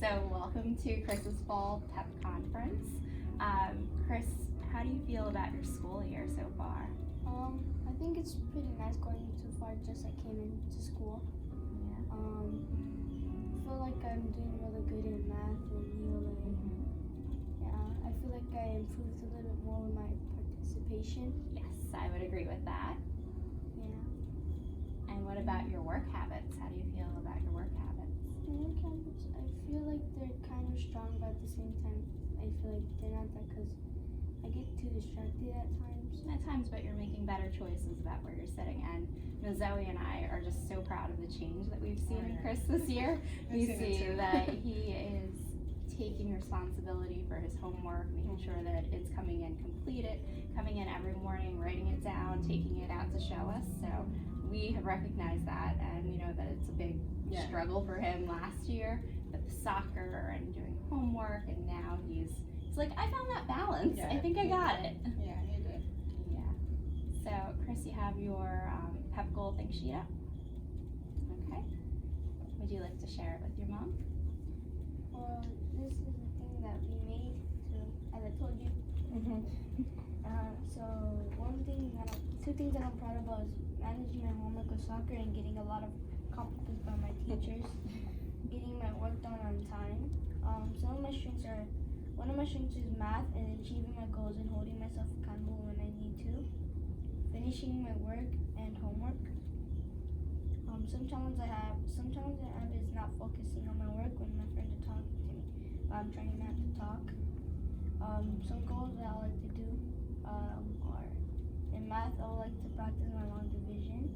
So welcome to Chris's Fall Pep Conference. Chris, how do you feel about your school year so far? I think it's pretty nice going so far. Just I came into school. Yeah. I feel like I'm doing really good in math and ELA. Yeah, I feel like I improved a little bit more with my participation. Yes, I would agree with that. Yeah. And what about your work habits? How do you feel about your work habits? Work habits, I feel like they're kind of strong, but at the same time, I feel like they're not that because I get too distracted at times. At times, but you're making better choices about where you're sitting. And Ms. Zoe and I are just so proud of the change that we've seen in Chris this year. We see that he is taking responsibility for his homework, making sure that it's coming in completed, coming in every morning, writing it down, taking it out to show us. So we have recognized that, and we know that it's a big struggle for him last year with the soccer and doing homework, and now he's like, I found that balance. I think I got it. Yeah, he did. Yeah. So, Chris, you have your pep goal thing sheet up. Okay. Would you like to share it with your mom? Well, this is the thing that we made, as I told you. So two things that I'm proud about is managing my homework with soccer and getting a lot of compliments by my teachers, getting my work done on time. Some of my strengths are, one of my strengths is math and achieving my goals and holding myself accountable when I need to, finishing my work and homework. Some challenges I have is not focusing on my work when my friends are talking to me. I'm trying not to talk. Some goals that I like to do are in math, I would like to practice my long division,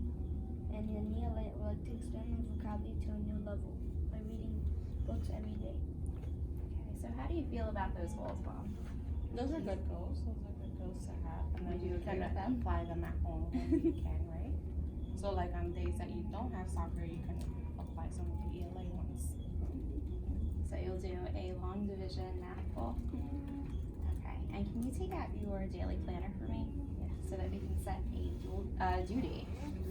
and in ELA, I would like to expand my vocabulary to a new level by reading books every day. Okay, so how do you feel about those goals, Mom? Those are good goals. Those are good goals to have. And then Would you you can agree with them? apply them at home when you can, right? So like on days that you don't have soccer, you can apply some of the ELA ones. So you'll do a long division math goal. Okay, and can you take out your daily planner for me? So that we can set a due date.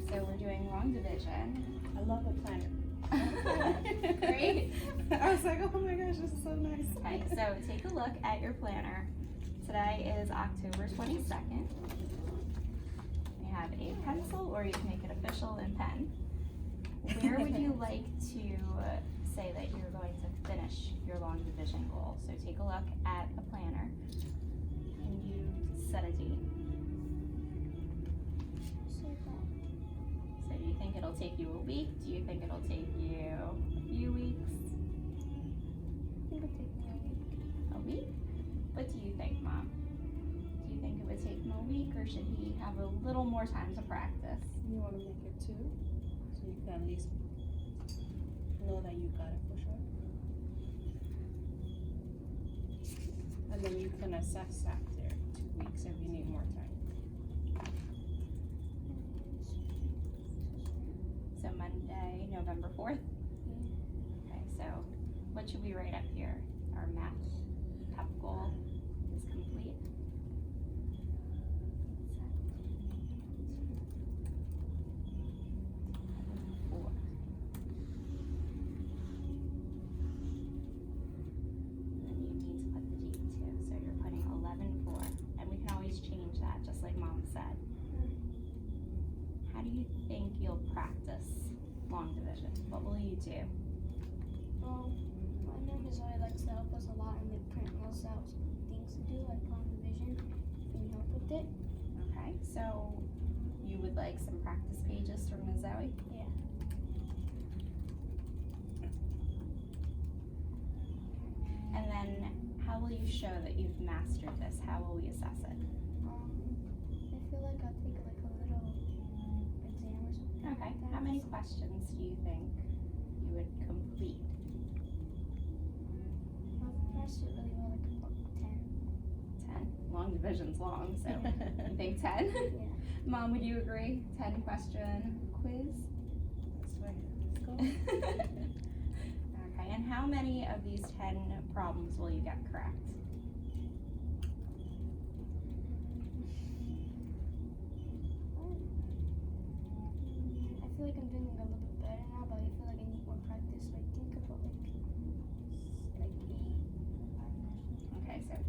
So we're doing long division. I love the planner. Great. I was like, oh my gosh, this is so nice. Okay, so take a look at your planner. Today is October 22nd. We have a pencil, or you can make it official in pen. Where would you like to say that you're going to finish your long division goal? So take a look at the planner. Can you set a date? So do you think it'll take you a week? Do you think it'll take you a few weeks? I think it'll take me a week. A week? What do you think, Mom? Do you think it would take him a week, or should he have a little more time to practice? You want to make it 2, so you can at least know that you got it for sure. And then you can assess after 2 weeks if you need more time. So Monday, November 4th? Okay, so what should we write up here? Our math pep goal is complete. Four. Then you need to put the date too, so you're putting 11/4, and we can always change that, just like Mom said. How do you think you'll practice long division? What will you do? Well, my name is Zoe likes to help us a lot and make print notes out things to do like long division. Can you help with it? Okay, so you would like some practice pages from Ms. Zoe? Yeah. And then how will you show that you've mastered this? How will we assess it? I feel like I'll take like a little exam or something. Okay, like that. how many questions do you think you would complete? I've mastered really well, like about 10. 10? Long division's long, so you think 10? Yeah. Mom, would you agree? 10 question quiz? Let's go. Okay, and how many of these 10 problems will you get correct? I feel like I'm doing a little bit better now, but I feel like I need more practice. So I think about like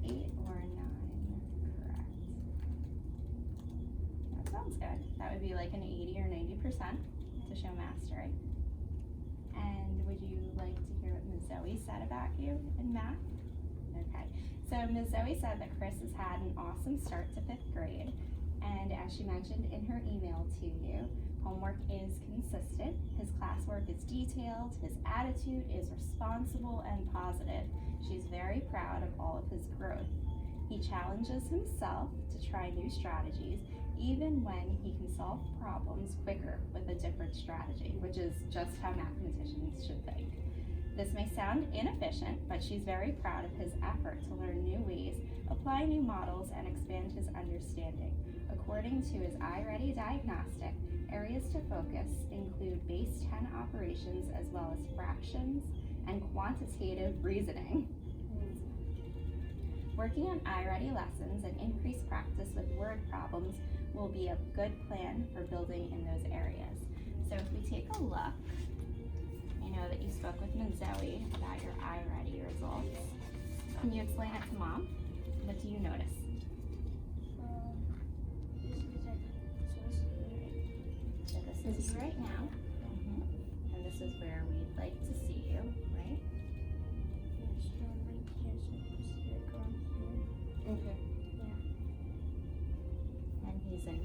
8 or 9 correct. That sounds good. That would be like an 80 or 90% to show mastery. And would you like to hear what Ms. Zoe said about you in math? Okay, so Ms. Zoe said that Chris has had an awesome start to 5th grade, and as she mentioned in her email to you, homework is consistent, his classwork is detailed, his attitude is responsible and positive. She's very proud of all of his growth. He challenges himself to try new strategies, even when he can solve problems quicker with a different strategy, which is just how mathematicians should think. This may sound inefficient, but she's very proud of his effort to learn new ways, apply new models, and expand his understanding. According to his iReady diagnostic, areas to focus include base 10 operations as well as fractions and quantitative reasoning. Working on iReady lessons and increased practice with word problems will be a good plan for building in those areas. So if we take a look, I know that you spoke with Ms. Zoe about your iReady results. Can you explain it to Mom? What do you notice? This is right now. And this is where we'd like to see you, right? Okay. And he's in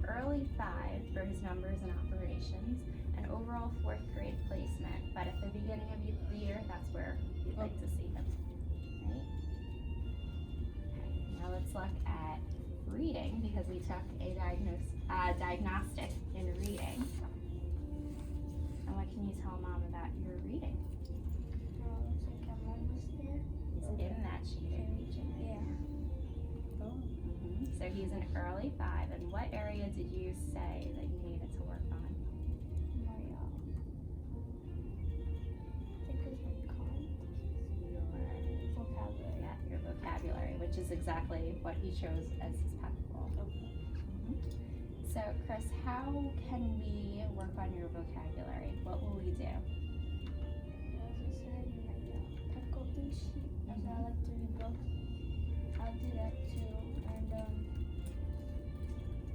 early 5 for his numbers and operations, and overall 4th grade placement. But at the beginning of the year, that's where we'd like to see him, right? Okay, now let's look at reading, because we took a diagnostic in reading. And what can you tell Mom about your reading? Looks like I'm almost there. He's in that sheet of reading. Yeah. So he's in early 5, and what area did you say that you needed to work on? My, I think it's my vocabulary. Yeah, your vocabulary, which is exactly what he chose as his pep goal. So Chris, how can we work on your vocabulary? What will we do? As I said, my pep coping sheet, as I like to read books, I'll do that too. And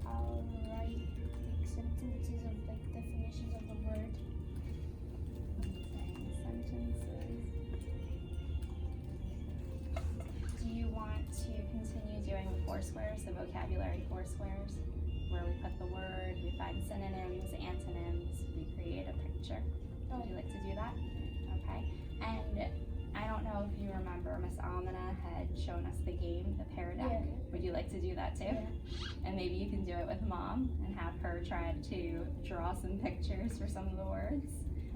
I'll write like sentences of like definitions of the word. Sentences. Do you want to continue doing the 4 squares, the vocabulary 4 squares, where we put the word, we find synonyms, antonyms, we create a picture? Would you like to do that? Okay. And I don't know if you remember, Miss Amina had shown us the game, the pear deck. Yeah. Would you like to do that too? Yeah. And maybe you can do it with Mom and have her try to draw some pictures for some of the words.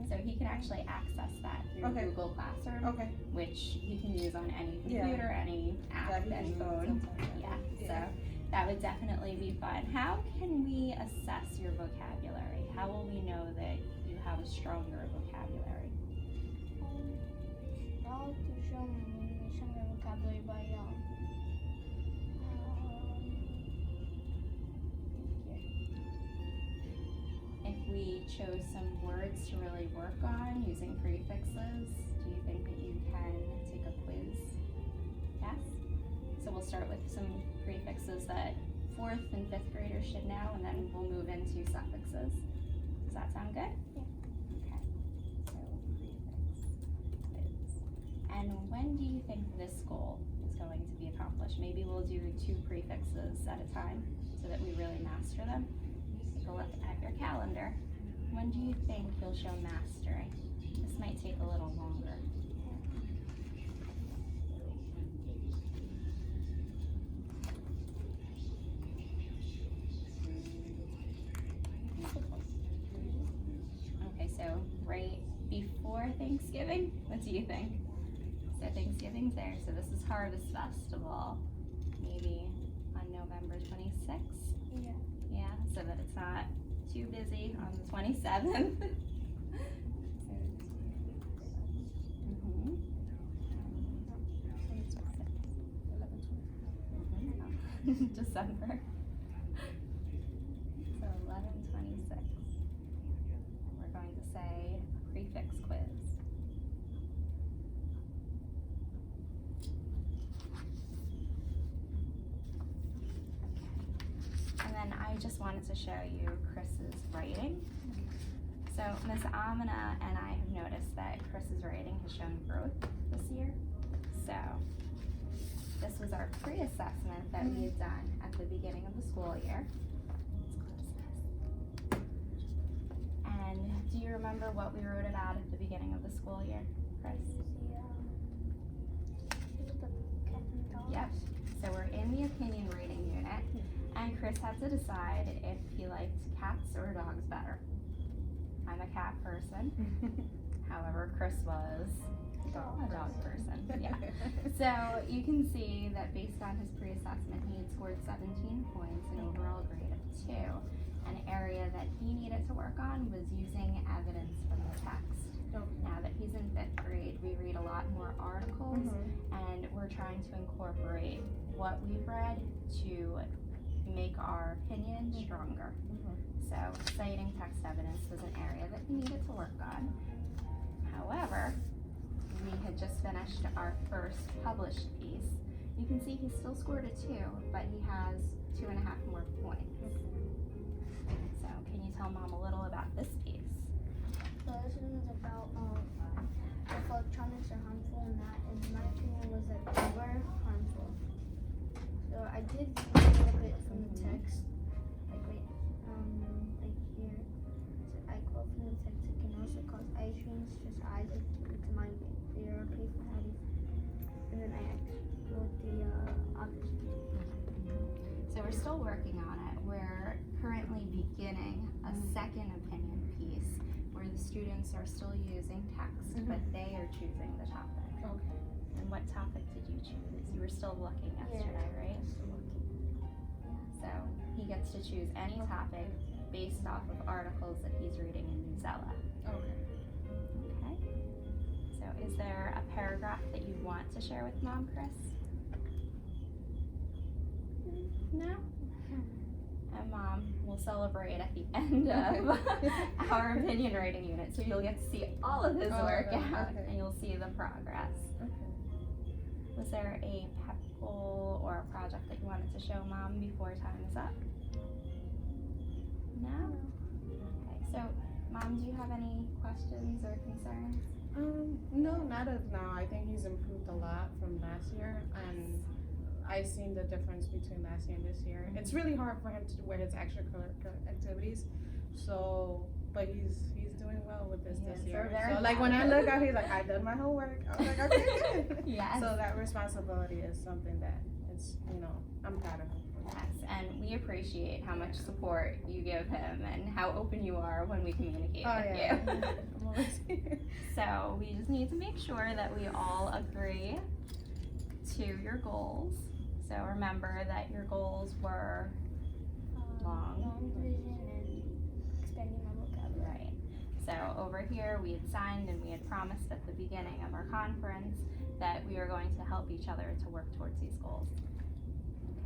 So he can actually access that through Google Classroom, which he can use on any computer, any app, any phone. So that would definitely be fun. How can we assess your vocabulary? How will we know that you have a stronger vocabulary? I'll to show my vocabulary by If we chose some words to really work on using prefixes, do you think that you can take a quiz? Yes? So we'll start with some prefixes that 4th and 5th graders should know, and then we'll move into suffixes. Does that sound good? Yeah. Okay. So prefix quiz. And when do you think this goal is going to be accomplished? Maybe we'll do 2 prefixes at a time so that we really master them. Take a look at your calendar. When do you think you'll show mastery? This might take a little longer. Okay, so right before Thanksgiving? What do you think? So Thanksgiving's there, so this is Harvest Festival. Maybe on November 26th? Yeah. Yeah, so that it's not too busy on the 27th. December. So 11/26. And we're going to say a prefix quiz. just wanted to show you Chris's writing. So Ms. Amina and I have noticed that Chris's writing has shown growth this year. So this was our pre-assessment that we had done at the beginning of the school year. And do you remember what we wrote about at the beginning of the school year, Chris? Yep. So we're in the opinion rating unit, and Chris had to decide if he liked cats or dogs better. I'm a cat person. However, Chris was a dog person. Yeah. So you can see that based on his pre-assessment, he had scored 17 points, an overall grade of 2. An area that he needed to work on was using evidence from the text. Now that he's in 5th grade, we read a lot more articles, and we're trying to incorporate what we've read to make our opinion stronger. So citing text evidence was an area that he needed to work on. However, we had just finished our first published piece. You can see he still scored a 2, but he has 2.5 more points. So can you tell Mom a little about this piece? So this one is about if electronics are harmful, and that, in my opinion, was that they were harmful. So I did read a little bit from the text, like here. So I quote from the text: "It can also cause eye strains, just eyes to migraine. They are okay for having." And then I wrote the opposite. So we're still working on it. We're currently beginning a second opinion piece where the students are still using text, but they are choosing the topic. Okay. And what topic did you choose? You were still looking yesterday, right? So he gets to choose any topic based off of articles that he's reading in Newsella. Okay. Okay. So is there a paragraph that you want to share with Mom, Chris? No? And Mom will celebrate at the end of our opinion writing unit, so you'll get to see all of his work out, and you'll see the progress. Okay. Was there a pep goal or a project that you wanted to show Mom before time is up? No? Okay, so Mom, do you have any questions or concerns? No, not as now. I think he's improved a lot from last year, and I've seen the difference between last year and this year. It's really hard for him to do his extracurricular activities, so but he's doing well with this year. So like when I look out, he's like, I done my homework. I was like, okay, good. Yes. So that responsibility is something that it's I'm proud of him. Yes, and we appreciate how much support you give him and how open you are when we communicate with you. I'm always here. So we just need to make sure that we all agree to your goals. So remember that your goals were long division and expanding my vocabulary. right. So over here we had signed and we had promised at the beginning of our conference that we were going to help each other to work towards these goals.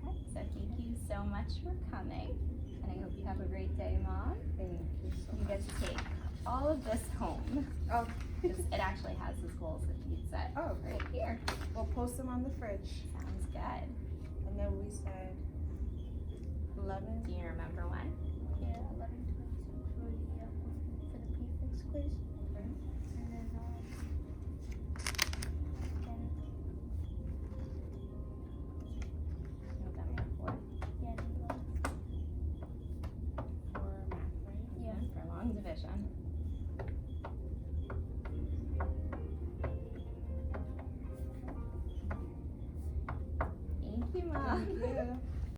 Okay, so thank you so much for coming, and I hope you have a great day, Mom. Thank you so You much. get to take all of this home. Oh, It actually has his goals that he'd set oh, right here. we'll post them on the fridge. Sounds good. And then we said 11. Do you remember when? Yeah, 11:26 for the prefix quiz. And then November 4th yeah, For math, right? yeah. for long division.